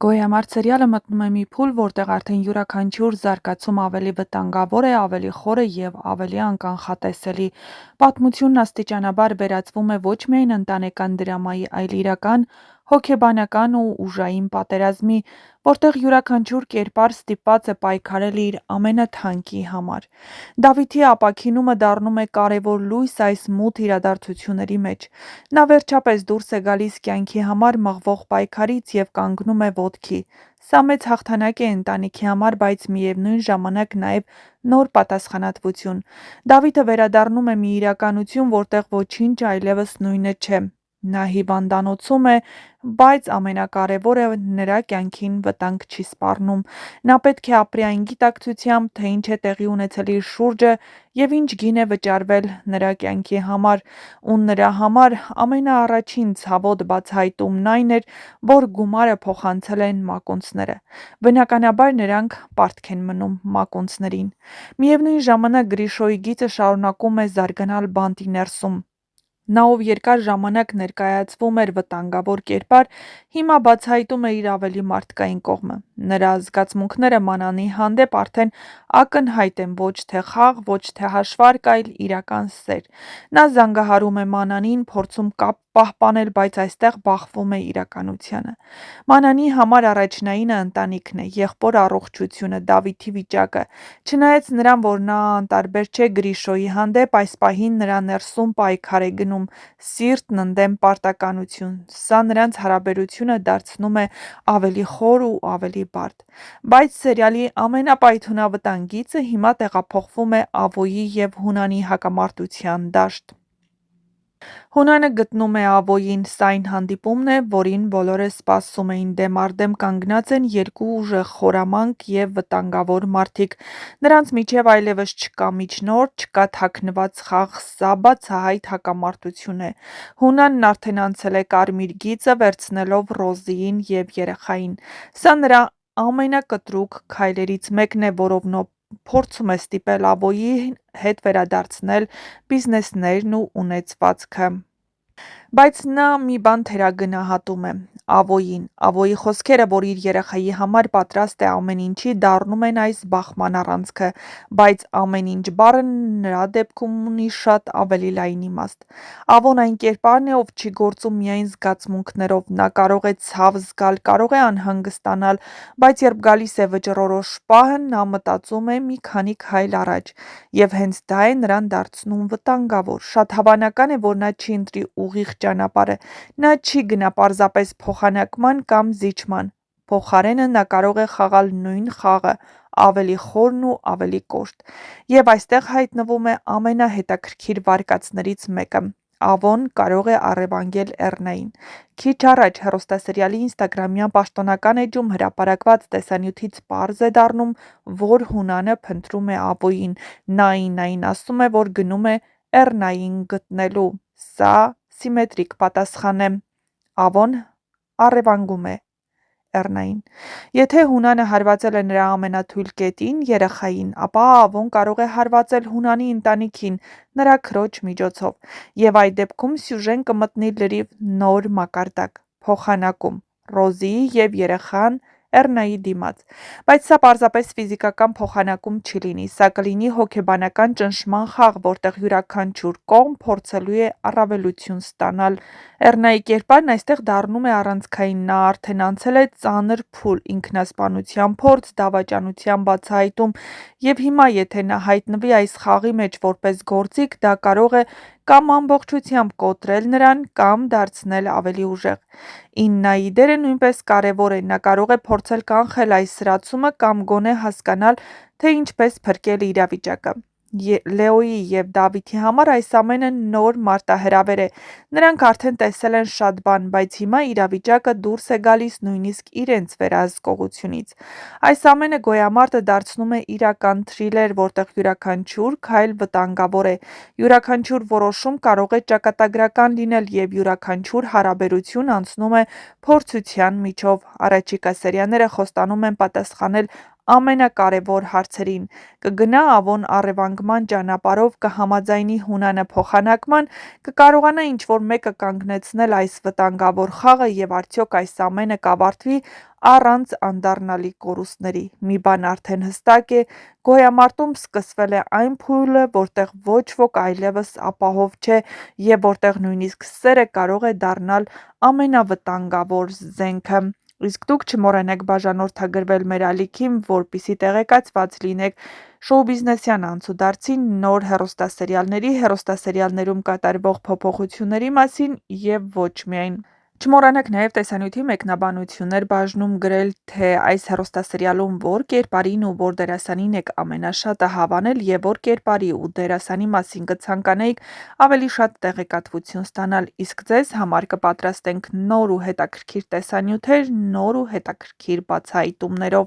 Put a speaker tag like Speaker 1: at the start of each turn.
Speaker 1: Գոյամարտ սերիալը մտնում է մի փուլ, որտեղ արդեն յուրաքանչյուր զարգացում ավելի վտանգավոր է, ավելի խորը և ավելի անկանխատեսելի։ Պատմությունն աստիճանաբար վերածվում է ոչ միայն ընտանեկան դրամայի, այլ իրական, հոգեբանական ու ուժային պատերազմի, որտեղ յուրաքանչյուր կերպար ստիպված է պայքարել իր ամենաթանկի համար։ Դավիթի ապաքինումը դառնում է կարևոր լույս այս մութ իրադարձությունների մեջ։ Նա վերջապես դուրս է գալիս կյանքի համար մղվող պայքարից և կանգնում է ոտքի։ Սա մեծ հաղթանակ է ընտանիքի համար, բայց միևնույն ժամանակ նաև նոր պատասխանատվություն։ Դավիթը վերադառնում է մի իրականություն, որտեղ ոչինչ այլևս նույնը չէ։ Նա հիվանդանոցում է, բայց ամենակարևորը նրա կյանքին վտանգ չի սպառնում։ Նա պետք է ապրի այն գիտակցությամբ, թե ինչ է տեղի ունեցել իր շուրջը և ինչ գին է վճարվել նրա կյանքի համար, ու նրա համար ամենաառաջին ցավոտ բացահայտումն այն էր, որ գումարը փոխանցել են մակոնցները։ Բնականաբար նրանք պարտք են մնում մակոնցներին։ Միևնույն ժամանակ Գրիշոյի գիծը շարունակում է զարգանալ բանտի ներսում։ Նա, ով երկար ժամանակ ներկայացվում էր վտանգավոր կերպար, հիմա բացահայտում է իր ավելի մարդկային կողմը։ Նրա զգացմունքները Մանանի հանդեպ արդեն ակնհայտ են, ոչ թե խաղ, ոչ թե հաշվարկ, այլ իրական սեր։ Նա զանգահարում է Մանանին, փորձում կապ պահպանել, բայց այստեղ բախվում է իրականությանը։ Մանանի համար առաջնայինը ընտանիքն է, եղբոր առողջությունը, Դավիթի վիճակը։ Չնայած նրան, որ նա անտարբեր չէ Գրիշոյի հանդեպ, այս պահին նրա ներսում պայքար է գնում, սիրտն ընդդեմ պարտականություն։ Սա նրանց հարաբերությունը դարձնում է ավելի խոր ու ավելի բարդ։ Բայց սերիալի ամենապայթունավտանգ գիծը հիմա տեղափոխվում է Ավոյի և Հունանի հակամարտության դաշտ։ Հունանը գտնում է Ավոյին, սա այն հանդիպումն է, որին բոլորը սպասում էին։ Դեմ առ դեմ կանգնած են երկու ուժեղ, խորամանկ և վտանգավոր մարդիկ։ Նրանց միջև այլևս չկա միջնորդ, չկա թաքնված խաղ, սա բացահայտ հակամարտություն է։ Հունանն արդեն անցել է կարմիր գիծը, վերցնելով Ռոզիին և երեխային։ Սա նրա ամենակտրուկ քայլերից մեկն է, որով փորձում է ստիպել Ավոյին հետ վերադարձնել բիզնեսներն ու ունեցվածքը։ Բայց նա մի բան թերագնահատում է Ավոյին։ Ավոյի խոսքերը, որ իր երեխայի համար պատրաստ է ամեն ինչի, դառնում են այս բախման առանցքը, բայց ամեն ինչ բառը նրա դեպքում ունի շատ ավելի լայն իմաստ։ Ավոն այն կերպարն է, ով չի գործում միայն զգացմունքներով։ Նա կարող է ցավ զգալ, կարող է անհանգստանալ, բայց երբ գալիս է վճռորոշ պահը, նա մտածում է մի քանի քայլ առաջ։ Եվ հենց դա է նրան դարձնում վտանգավոր։ Շատ հավանական է, որ նա չի ընտրի ուղիղ ճանապարհը։ Նա չի գնա պարզապես փոխանակման կամ զիջման։ Փոխարենը նա կարող է խաղալ նույն խաղը, ավելի խորն ու ավելի կոշտ։ Եվ այստեղ հայտնվում է ամենահետաքրքիր վարկածներից մեկը։ Ավոն կարող է առևանգել Էռնային։ Քիչ առաջ հեռուստասերիալի ինստագրամյան պաշտոնական էջում հրապարակված տեսանյութից պարզ է դառնում, որ Հունանը փնտրում է Ավոյին։ Նա այն ասում է, որ գնում է Էռնային գտնելու։ Սա սիմետրիկ պատասխան է։ Ավոն առևանգում է Էռնային։ Եթե Հունանը հարվածել է նրա ամենաթույլ կետին՝ երեխային, ապա Ավոն կարող է հարվածել Հունանի ընտանիքին նրա քրոջ միջոցով։ Եվ այդ դեպքում սյուժեն կմտնի լրիվ նոր մակարդակ՝ փոխանակում Ռոզիի և երեխան Էռնայի դիմաց։ Բայց սա պարզապես ֆիզիկական փոխանակում չի լինի, սա կլինի հոգեբանական ճնշման խաղ, որտեղ յուրաքանչյուր կողմ փորձելու է առավելություն ստանալ։ Էռնայի կերպարն այստեղ դառնում է առանցքային։ Նա արդեն անցել է ծանր փուլ՝ ինքնասպանության փորձ, դավաճանության բացահայտում, և հիմա եթե նա հայտնվի այս խաղի մեջ որպես գործիք, դա կարող է կամ ամբողջությամբ կոտրել նրան, կամ դարձնել ավելի ուժեղ։ Իննայի դերը նույնպես կարևոր է։ Նա կարող է փորձել կանխել այս սրացումը կամ գոնե հասկանալ, թե ինչպես փրկել իրավիճակը։ Լեոյի և Դավիթի համար այս ամենը նոր մարտահրավեր է։ Նրանք արդեն տեսել են շատ բան, բայց հիմա իրավիճակը դուրս է գալիս նույնիսկ իրենց վերահսկողությունից։ Այս ամենը Գոյամարտը դարձնում է իրական թրիլեր, որտեղ յուրաքանչյուր քայլ վտանգավոր է։ Յուրաքանչյուր որոշում կարող է ճակատագրական լինել, և յուրաքանչյուր հարաբերություն անցնում է փորձության միջով։ Առաջիկա սերիաները խոստանում են պատասխանել ամենակարևոր հարցերին, կգնա ավոն առևանգման ճանապարհով, կհամաձայնի Հունանը փոխանակման, կկարողանա ինչ-որ մեկը կանգնեցնել այս վտանգավոր խաղը և արդյոք այս ամենը կավարտվի առանց անդառնալի կորուստների։ Մի բան արդեն հստակ է՝ գոյամարտում սկսվել է այն փուլը, որտեղ ոչ ոք այլևս ապահով չէ և որտեղ նույնիսկ սերը կարող է դառնալ ամենավտանգավոր զենքը։ Իսկ դուք չմոռանաք բաժանորդագրվել մեր ալիքին, որպեսզի տեղեկացված լինեք շոու-բիզնեսյան անցուդարձի, նոր հեռուստասերիալների, հեռուստասերիալներում կատարվող փոփոխությունների մասին և ոչ միայն։ Չմոռանաք նաև տեսանյութի մեկնաբանություններ բաժնում գրել, թե այս հեռուստասերիալում որ կերպարին ու որ դերասանին եք ամենաշատը հավանել և որ կերպարի ու դերասանի մասին կցանկանայիք ավելի շատ տեղեկատվություն ստանալ, իսկ ձեզ համար կպատրաստենք նոր ու հետաքրքիր տեսանյութեր նոր ու հետաքրքիր բացահայտումներով։